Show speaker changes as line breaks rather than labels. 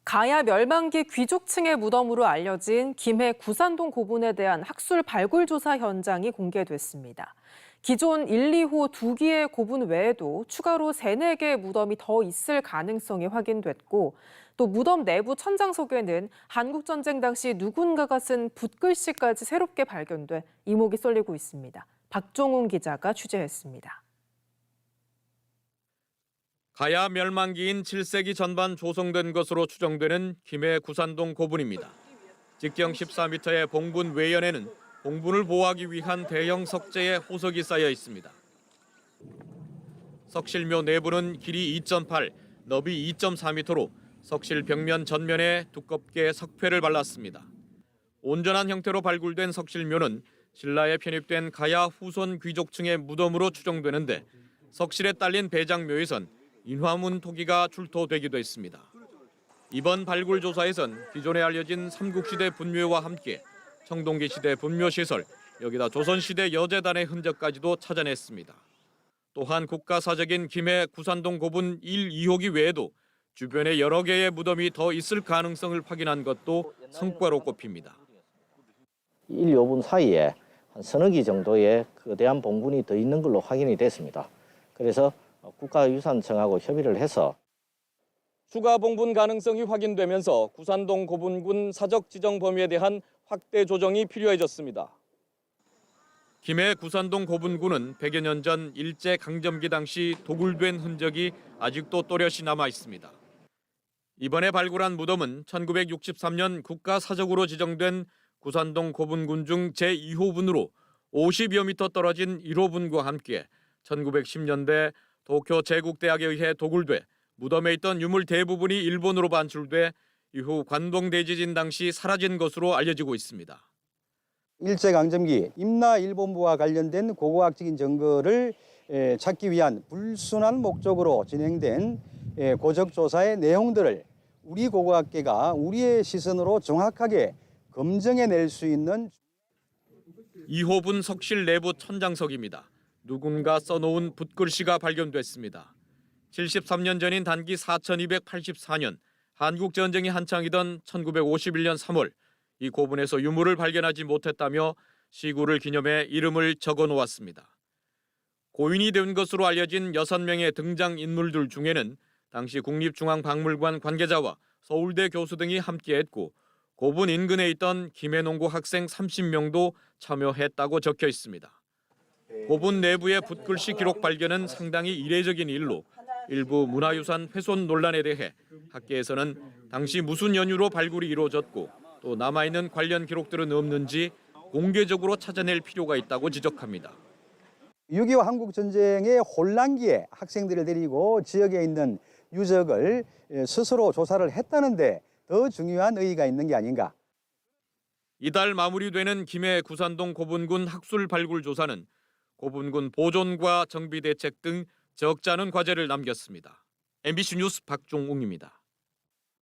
가야 멸망기 귀족층의 무덤으로 알려진 김해 구산동 고분에 대한 학술 발굴 조사 현장이 공개됐습니다. 기존 1, 2호 2기의 고분 외에도 추가로 3, 4개의 무덤이 더 있을 가능성이 확인됐고 또 무덤 내부 천장석에는 한국전쟁 당시 누군가가 쓴 붓글씨까지 새롭게 발견돼 이목이 쏠리고 있습니다. 박종훈 기자가 취재했습니다.
가야 멸망기인 7세기 전반 조성된 것으로 추정되는 김해 구산동 고분입니다. 직경 14m의 봉분 외연에는 봉분을 보호하기 위한 대형 석재의 호석이 쌓여 있습니다. 석실묘 내부는 길이 2.8, 너비 2.4m로 석실 벽면 전면에 두껍게 석회를 발랐습니다. 온전한 형태로 발굴된 석실묘는 신라에 편입된 가야 후손 귀족층의 무덤으로 추정되는데 석실에 딸린 배장묘에선 인화문 토기가 출토되기도 했습니다. 이번 발굴 조사에선 기존에 알려진 삼국시대 분묘와 함께 청동기 시대 분묘시설, 여기다 조선시대 여제단의 흔적까지도 찾아냈습니다. 또한 국가사적인 김해 구산동 고분 1, 2호기 외에도 주변에 여러 개의 무덤이 더 있을 가능성을 확인한 것도 성과로 꼽힙니다.
1, 2호분 사이에 한 서너 기 정도의 거대한 봉분이 더 있는 걸로 확인이 됐습니다. 그래서 국가유산청하고 협의를 해서
추가 봉분 가능성이 확인되면서 구산동 고분군 사적 지정 범위에 대한 확대 조정이 필요해졌습니다. 김해 구산동 고분군은 100여 년 전 일제 강점기 당시 도굴된 흔적이 아직도 또렷이 남아 있습니다. 이번에 발굴한 무덤은 1963년 국가사적으로 지정된 구산동 고분군 중 제2호분으로 50여 미터 떨어진 1호분과 함께 1910년대 도쿄 제국대학에 의해 도굴돼 무덤에 있던 유물 대부분이 일본으로 반출돼 이후 관동대지진 당시 사라진 것으로 알려지고 있습니다.
일제강점기 임나일본부와 관련된 고고학적인 증거를 찾기 위한 불순한 목적으로 진행된 고적조사의 내용들을 우리 고고학계가 우리의 시선으로 정확하게 검증해낼 수 있는
2호분 석실 내부 천장석입니다. 누군가 써놓은 붓글씨가 발견됐습니다. 73년 전인 단기 4284년 한국전쟁이 한창이던 1951년 3월 이 고분에서 유물을 발견하지 못했다며 시구를 기념해 이름을 적어놓았습니다. 고인이 된 것으로 알려진 6명의 등장인물들 중에는 당시 국립중앙박물관 관계자와 서울대 교수 등이 함께했고 고분 인근에 있던 김해농고 학생 30명도 참여했다고 적혀 있습니다. 고분 내부의 붓글씨 기록 발견은 상당히 이례적인 일로 일부 문화유산 훼손 논란에 대해 학계에서는 당시 무슨 연유로 발굴이 이루어졌고 또 남아있는 관련 기록들은 없는지 공개적으로 찾아낼 필요가 있다고 지적합니다.
6.25 한국전쟁의 혼란기에 학생들을 데리고 지역에 있는 유적을 스스로 조사를 했다는데 더 중요한 의의가 있는 게 아닌가.
이달 마무리되는 김해 구산동 고분군 학술 발굴 조사는 고분군 보존과 정비 대책 등 적지 않은 과제를 남겼습니다. MBC 뉴스 박종웅입니다.